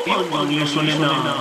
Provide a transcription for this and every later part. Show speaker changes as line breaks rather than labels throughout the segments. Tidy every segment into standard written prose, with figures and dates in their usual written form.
Nguleshone Nayo.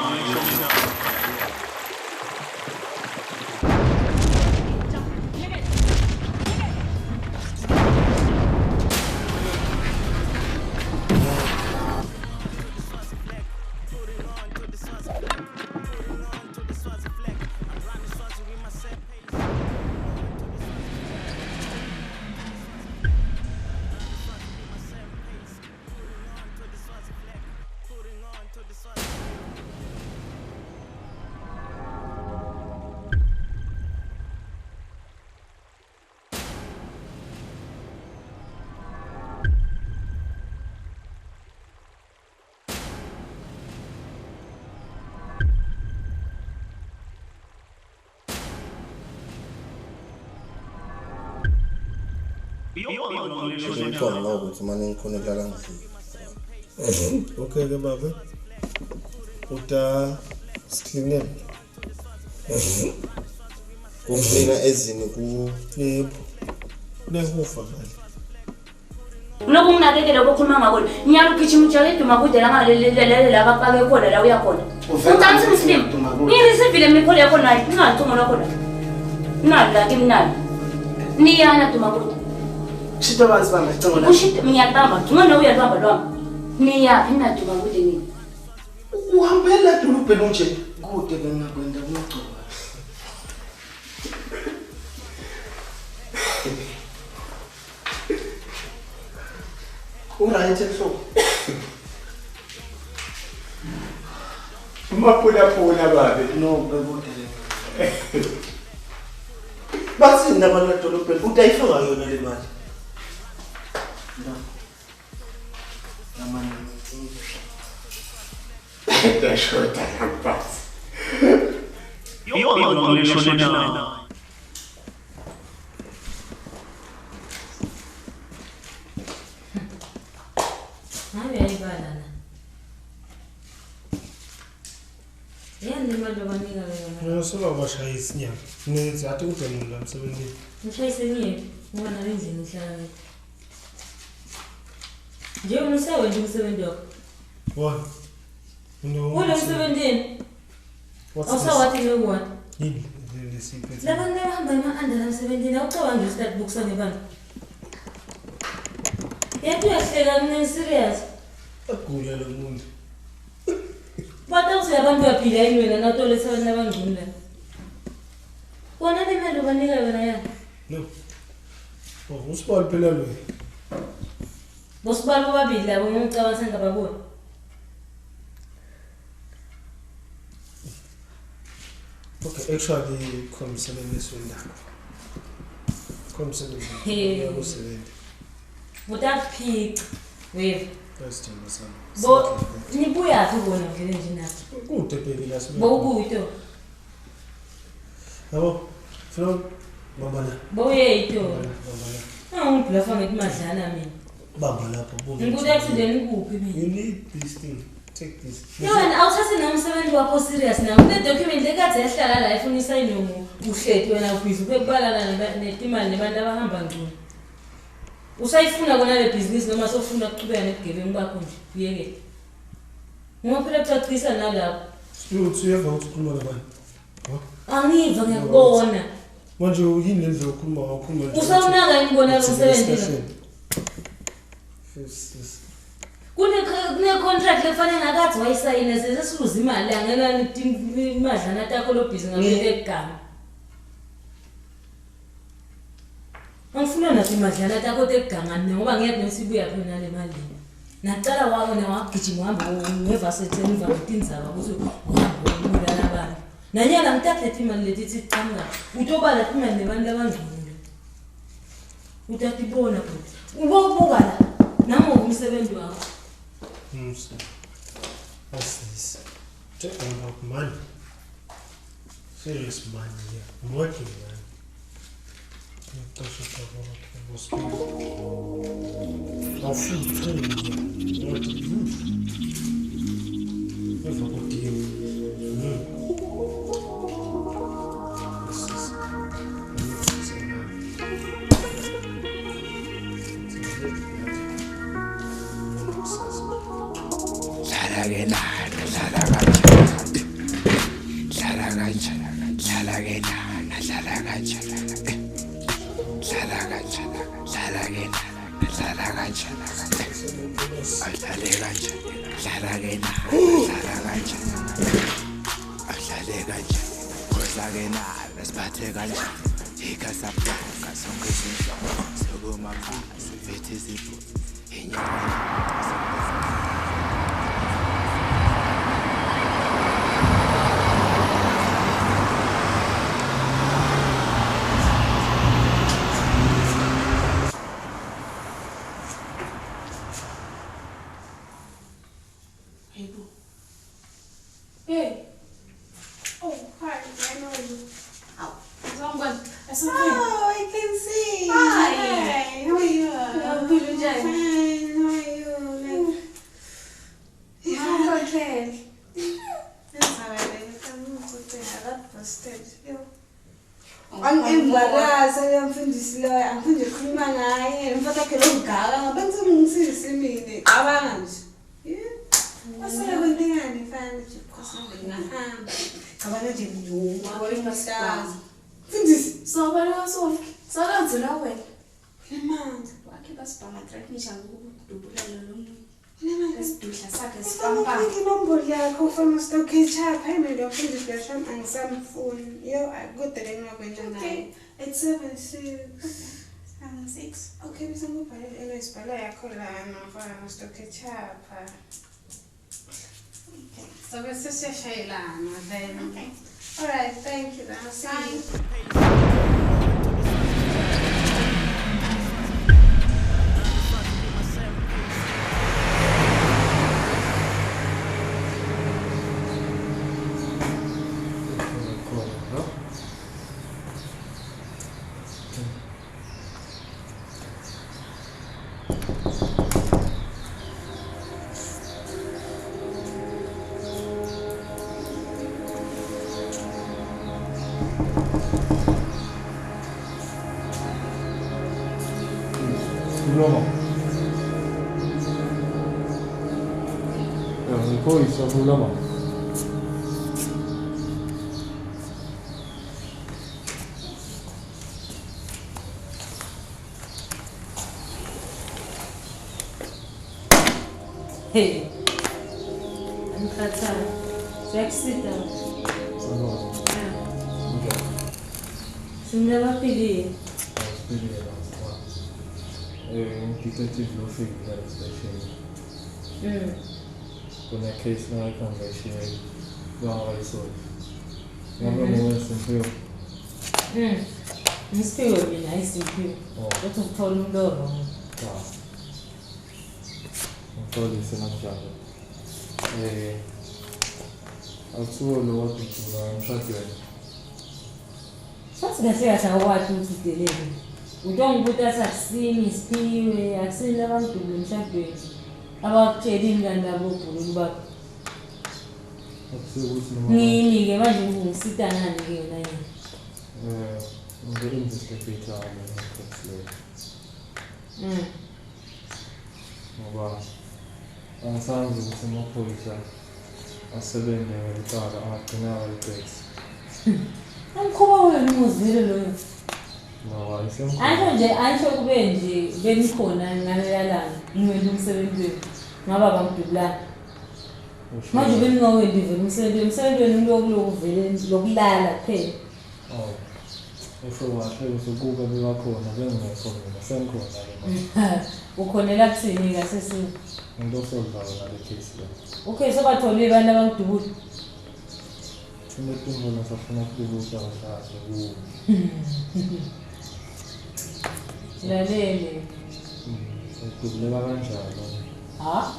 Ngicabanga ukuthi manje ngikhona edlala ngizini.
Okay ke baba. Uta skline.
Kumfina ezini ku
Yebo. Kunehufa manje.
Unokumnakekela ukukhuluma ngakho. Nyalo kichimu chale tumakudela ngalelelele la bapake khona la uyakhona. Uthansi muslim. Ngirisivile mikhole yakho nayi. Ningathungona khona. Nala kimnala. Niyana tumakude.
Shito banzi bangacinga la.
Ushite ngiyaqamba. Ngona uyaqamba lwami. Niya ina tumakude ni.
Uhambela dolobheni nje kude bengakwenda kumgcoba. Ura so.
Maphula babe.
No bekude.
Basi ndabona dolobheni utayifaka yona le mali. Tashota yapasi.
Nguleshone Nayo.
Hayi ayibala la. Yani manje banika wena.
Ngisoba bashayisa inyama. Nenze athi ugcina la msebenzini.
Ngishayise ngiye ngoba nalendlini ngihlala. Nje unosebenza umsebenzi wakho.
Wa.
Wona umsebenzini.
What's
Awusawathi ngekwathi.
yini lesiphethe?
Labantu abahamba ema-under emsebenzini awucabanga nje start booksa ngebani. Yathi uyahleka mne serious.
Agula lo muntu.
Bata usiyabantu yaphila yini wena nawutolesa abantu abangcini la. Kona le mali ubanika yona yana.
No. Oh, usibali phela lo.
Bosibalo babili labo ngicabanga sengababona.
Okay, actually khomsele lesondaba. Khomsele.
Hey.
Yakusebenza.
Butaphika wena.
Asithemba sami.
Bo nibuya phi bona vele nje nathi.
Kude baby lasibe.
Bowukuto.
Yabo. Funa bamba la.
Bowuyeyito.
Bamba la.
Angibula fanele kumadlana mina.
Bamba lapho buke.
Ngikuthi accident kuphi mina.
You need this thing. Take this.
Yona awuthathe nomsebenzi wakho serious na. Kune document lekade yahlala la ifuna isayini uhleti wena ubhizi ukubalana netimali nebantu abahamba ngcono. Usayifuna kona le business noma sofuna ukuqhubeka nebugebengu bakho nje uyeke. Ngophela kucacisa nalapho.
Uthi uyeva ukukhuluma nabani?
Angiva ngiyakubona.
Manje yini lendlela okhuluma ngakhuluma nje.
Usawunaka ngibona lo msebenzi. Kune contract lefanele ngakathi wayisayina sesiluza imali angena imadlana takho lo business ngakule egama. Angifuna nathi imadlana takho tegama ngoba ngeke nesibuya phela le mali. Nacala wako nawagijima uhamba ngeva setheni mva kutindzaba ukuthi uhamba ubulala abantu. Nanyana ngithathe imali letithi qhamka utobala imali nebantu abangcile. Utatibona futhi. Ubobuka la namo umsebenzi wakho.
What's this? Talking about money. Serious money, yeah. I'm working, man. I'll feel free, yeah. What to do? If I go to you.
Again,
Hey. Oh, hi. I know you. Someone.
Oh, I can see.
Hi.
How are you?
I'm good,
Fine. How are you?
I'm okay.
That's how I like. I'm good. I got busted. Ang-embarrass, ayamfundisi lo, angifunda ukukhuluma ngaye, mfaka ke lo mgaka ngabenza ungisisi mina. Cabanga nje. Asale kwentengane fana nje because ngahamba. Cabanga nje
Ngiyabona
Fundisi.
So, bana so. Salanze la wena.
Lemandla.
Wakhe basibhanga track nishanga ukudubula lo.
Lemandla.
Esidudla sakhe
Sipampa
sipampa.
inombolo yakho ufuna ukuketch up. Hayi mina uyafundisa lasham angisamfuni. Yo akude ngakwenza naye.
It's 7-6.
6. Okay, bese ngibhalele enesibhala yakho lana mfana ukuketch up. Okay. So bese siyashayelana then.
Okay.
All right, thank you. I'll see you.
Ulama. Ya, ngikhoyisa ulama.
Hey. Angikhathali. Siyakusida.
Sanibona. Njani?
Sinabapilile.
Awusiphelile la. Detective lo ufike la station. Kuna case na conversation. Bawa isolve. Ngaba mwenza impilo.
Ngisipiwe mina isimpiwe. Kodwa ukuthola umuntu orongo.
Ngixolise namhlanje. Awuthiwa lo wadudula emshadweni.
Sathi kahle kahle awukwazi ukuthi udelele. Utongibuta sakusini isipiwe, akusini abantu emshadweni. Abakutshela ingane labo ubhulu bakho.
Awuthiwa ukuthi noma
Ngini-ke manje ngisita ngani-ke yona yena.
ngi-investigate wami ngikhothile. Ngoba angisazi ukuthi amaphoyisa asebenze ngelicala angagcina abayiteksi.
Angikhuba wena umuzile loyo.
No, ayisemkhulu.
Ayisho kube nje benikhona ngaleya langa ngimele umsebenzi wenu ngaba bangidubulana. Manje bengingawendi vele umsebenzweni lokulokuvele lokulala kuphela.
Usho kahle usukuba bebakhona bengekho mina sengikhona le manje.
Ukhonela kuthini kasesini?
Into osolvayo ngale case le.
Okay, sobatholile abantu abangidubula.
Unetumbo nasafuna ukubuza kahle kuwo.
Lalele.
Udubuleka kanjalo.
Ha?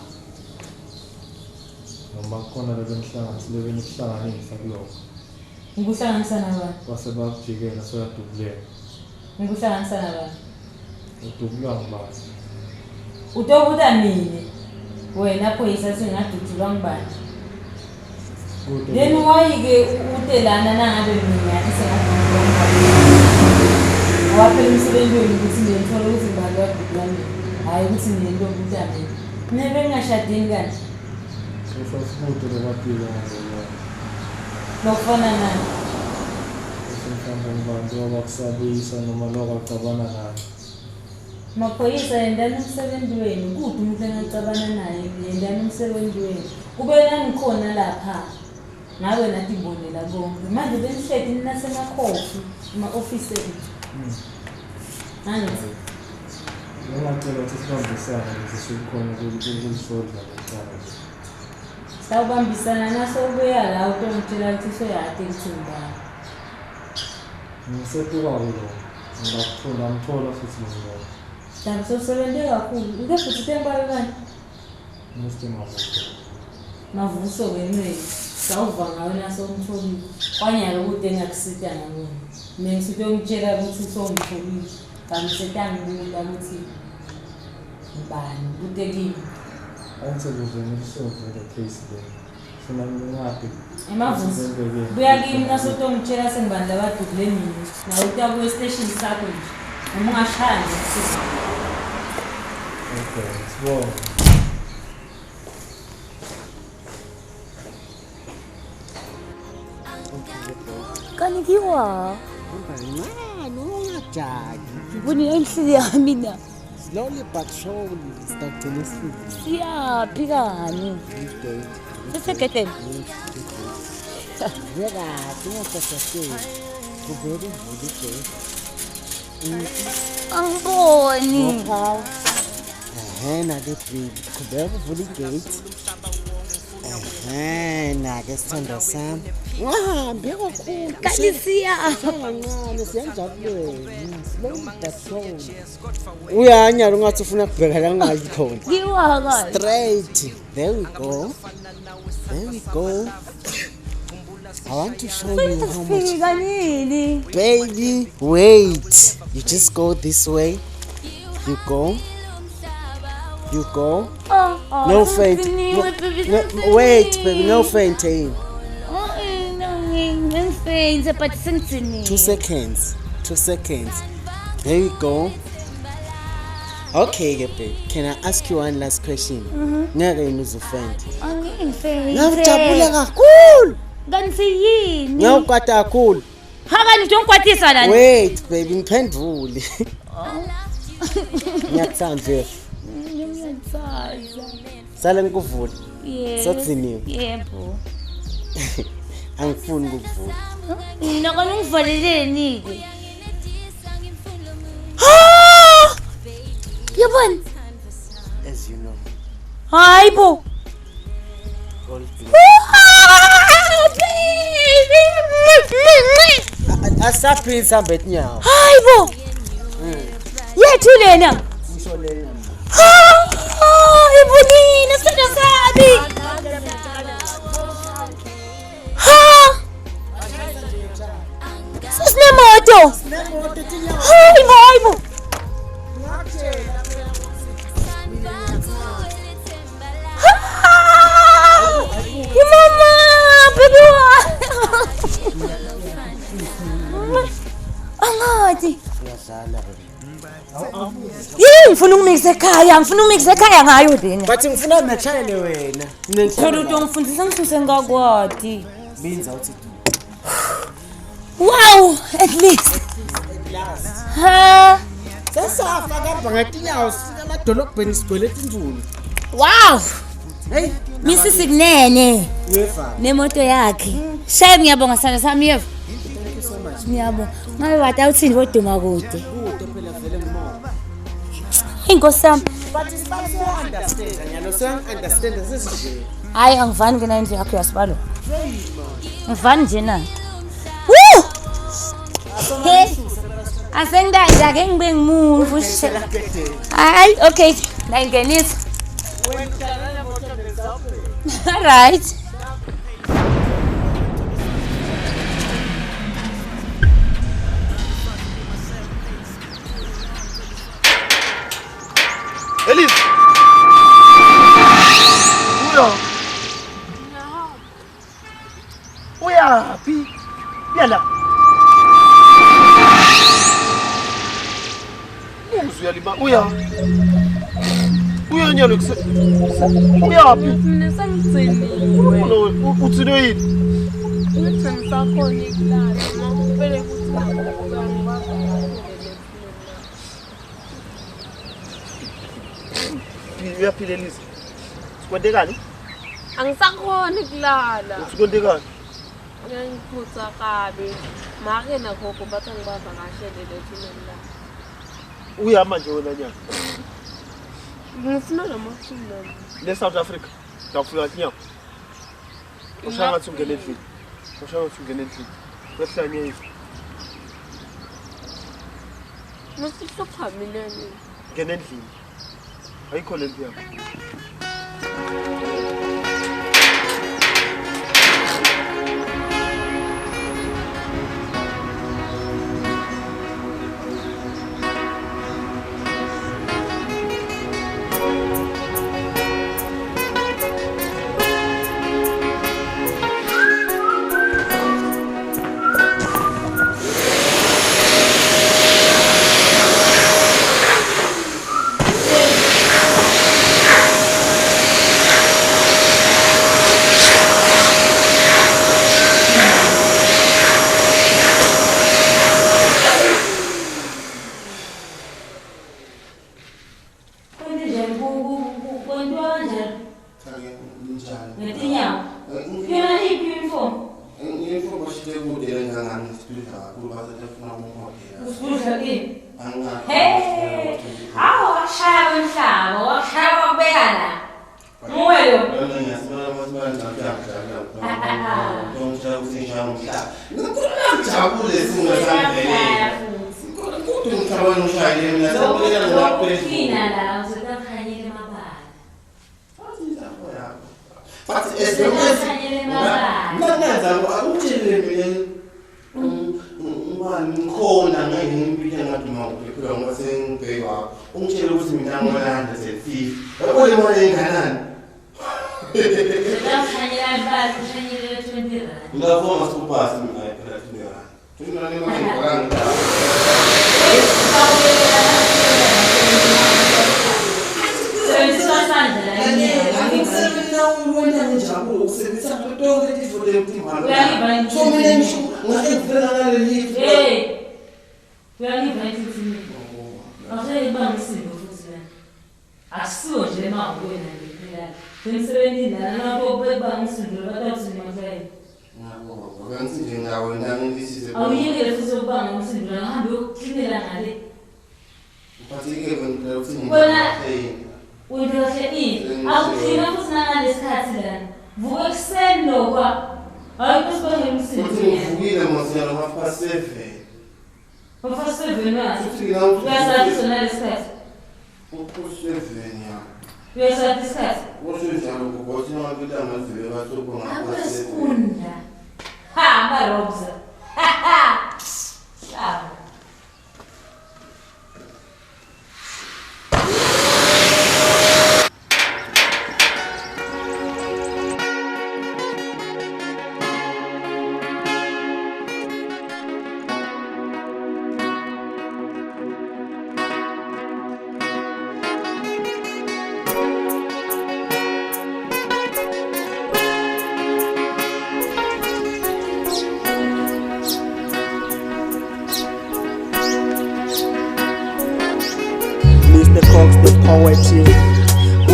Noma khona lebenihlanganisa kulokho.
Ngikuhlanganisa nabani?
Base bakujikela soyadubuleka.
Ngikuhlanganisa nabani?
Udubulwa ngibani?
Utobuta mina. Wena phoyisa singadudulwa ngibani? Then why-ke utelana nangabe mina sengadudulwa ngibani? Waphela umsebenzi wenu ukuthi ngiyithola ukuthi ngibani wadudulwa mina. Hayi ukuthi ngiyentobuta mina. Nebe ngingashadini kanti.
Usasimude lokapilo ngoba.
Lokufana nani?
Mhlawumbe ngibantu abakusabisa noma lokacabana naye.
Maphoyisa yendani umsebenzi wenu kude umuntu engacabana naye yendani umsebenzi wenu kube nangikhona lapha nawe nathi ibonela konke manje benihlethi ninasemakhofi ema-ofisi ethu angithi
ngingacela ukuthi sibambisane ukuze sikhone ukulisolva lecala.
sawubambisana naso ubuya la utongitshela ukuthi soyade kuthindana
ngisetukako lo ngithola futhi ngizibona
Tapi sosebende kakhulu uke futhi tembayo kani mavuso wemwe sawuva ngawe naso umtholile kwanyalo kude engakusita nami mina ngisuke ngitshela ukuthi songitholile kanti setangibuka ukuthi ngibani kude kimi
angisebenze ngisolve the case le funa ngingaphi
emavuso buya kimi naso tongitshela sengibanda abadukule mina nawe utaku station sakho nje noma ungashaya nje
okay sibona
Kanikiwa.
Mano, ungajagi.
Ngibona inhliziyo yami na.
Slowly but surely sizagcina sifike.
Siyaphi kani? Sesegedeni.
Veka, ungapasaseli. Kuvele uvule igate.
Angiboni.
Na-ke baby, kuvele uvule igate. Na-ke sithando sami. Ungahambi kakhulu.
Kalisiya.
Kancane siyanjabulela. Slowly but surely. Uyanyala ungathi ufuna kubheka la ngayikhona.
Ngiwa kahle.
Straight. There we go. There we go. I want to show you how much. Baby, wait. You just go this way. You go. You go. No faint. No, wait, baby, no fainting. 2 seconds. 2 seconds. There you go. Okay, baby. Can I ask you one last question? Ngeke uzofaint. Ngiyajabula kakhulu.
Kanisiyini?
Ngiyawukwata kakhulu.
Hakani ngijongikwatisa lana.
Wait, baby, ngiphendule. Ngiyakuthanda. Sala ngikuvula.
Yebo.
Sotsiniwe.
Yebo.
Angifuni ukuvula.
Nakona ungivaleleni ke. Yabona?
As you know.
Hayibo.
Asaphi isamba etinyawo.
Hayibo. Yethu lena.
Ngisho lena.
Ibonini sithando sami. Sisinemoto. Hayibo. Mama, baby wa. Angathi.
Ngiyadlala.
Ngifuna ukumikisa ekhaya ngayo lena.
But ngifuna nachayele wena.
Phela utongifundisa ngisuse ngakwadi.
Means uthi
Wow, at least. Ha.
Sasafa kapha ngatinyawo sifika emadolobheni sigweleta imvula.
Wow.
Hey,
Mrs. Kunene.
Yefa.
Nemoto yakhe. Shame ngiyabonga sana sami yeva. Ngiyabonga. Ngabe bathi awuthini koduma kude.
Kude phela vele ngimoba.
Inkosi yami.
But it's not so understand. Ngiyalo so understand sesije.
Hayi angivani ngena indlu yakho yasibalo. Ngivani nje na. Woo! Hey. Asengida ke ngibe ngimuvu shela. Hayi okay. Nayingenisa. All right.
Elif. Uya, pi. Yala. Uya lima. Uya. Uyonyalo kuse. Uyapi?
Mina sengigciniwe.
Uthini yini?
Ngithi ngisakhona ikulala noma uvele kuthi
Uyaphilelisa. Sikwendekani?
angisakhona ikulala.
Sikwendekani?
Ngiyayiphutha kabi. Make nakhokho bathi ngibava kahle lelo thina la.
Uyama nje wena nyaka.
Ngifuna namathuna.
Le South Africa. Ngafika nyawo. Ushanga thungene endlini. Ushanga thungene endlini. Kwehlanye yizo.
Masihlupha mina ni.
Ngene endlini. Ayikho lento yakho.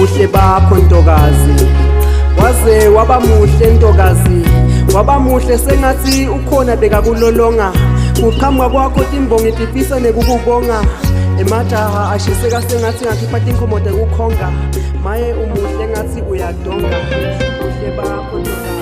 Uhle bakho ntokazi waze waba muhle ntokazi waba muhle sengathi ukhona beka kulolonga uqhamuka kwakho timbongi tipisa nekukubonga emajaha ashiseka sengathi ngakhipha tinkomodo ukukhonga maye umuhle ngathi uyadonga uhle bakho ntokazi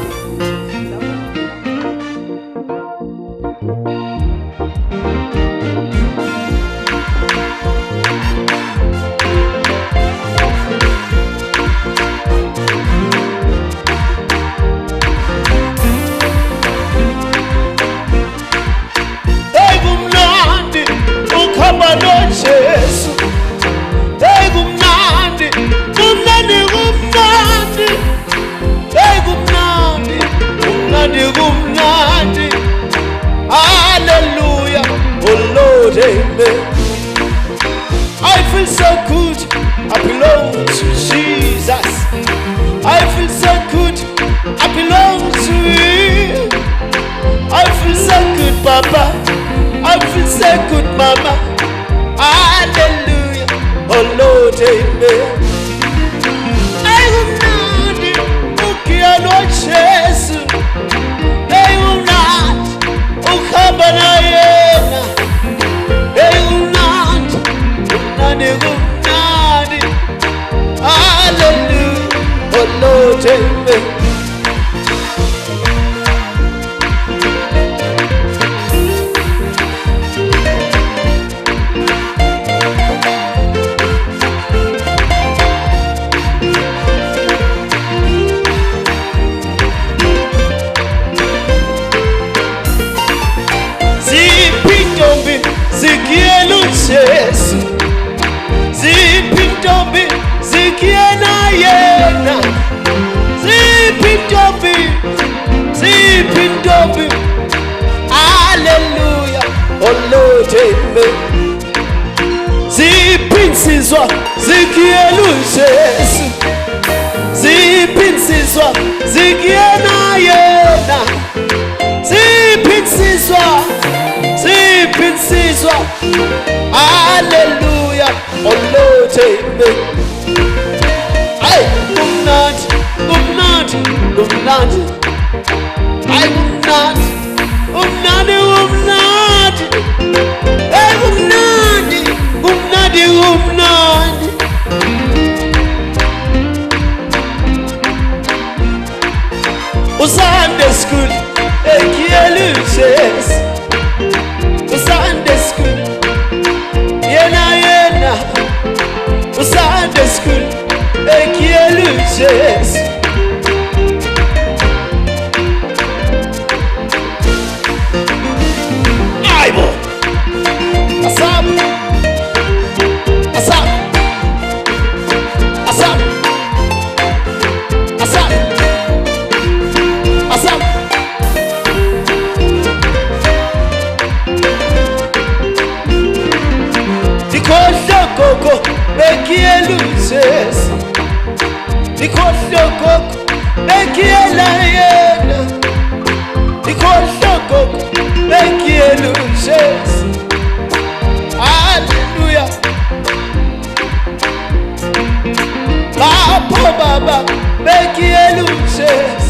Jesu, hey kumnandi, kumnandi, kumnandi, hey kumnandi. Papa. I feel so good, Mama. Hallelujah. Oh Lord, amen. I will not ukiano Jesu. I will not ukabana yena. I will not unani. Hallelujah. Oh Lord, amen. Jesu zipintombi zikiena yena zipintombi hallelujah oh Lord amen zipinsizwa zikielu Jesu zipinsizwa zikiena yena zipinsizwa hallelujah oh Lord amen ay kumnandi ay kumnandi ay kumnandi Sunday school ekieluzes Sunday school yena Sunday school ekieluzes aibo asap Koko bekieluzes Dikosho koko bekiela yena Dikosho koko bekieluzes Hallelujah Papo baba bekieluzes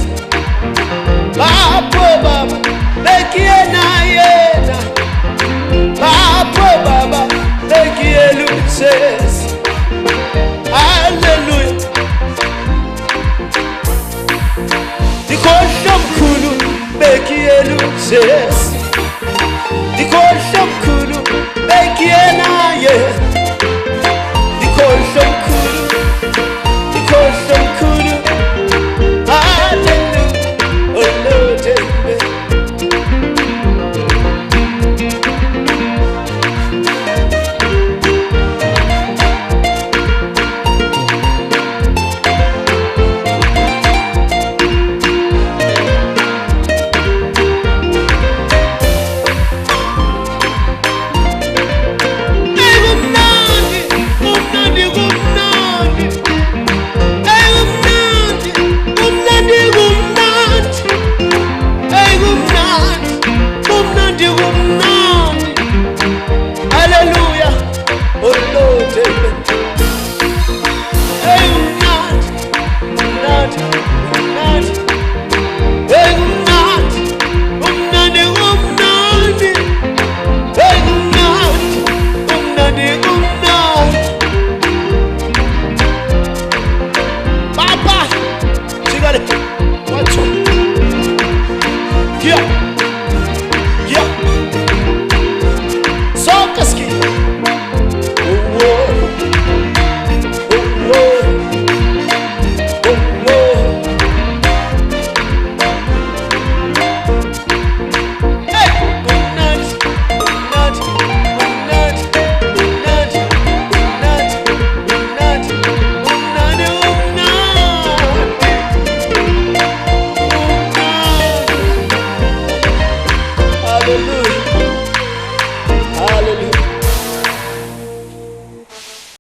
Papo baba bekiena yena Papo baba bekieluzes hallelujah Dikosho mkhulu bekieluzes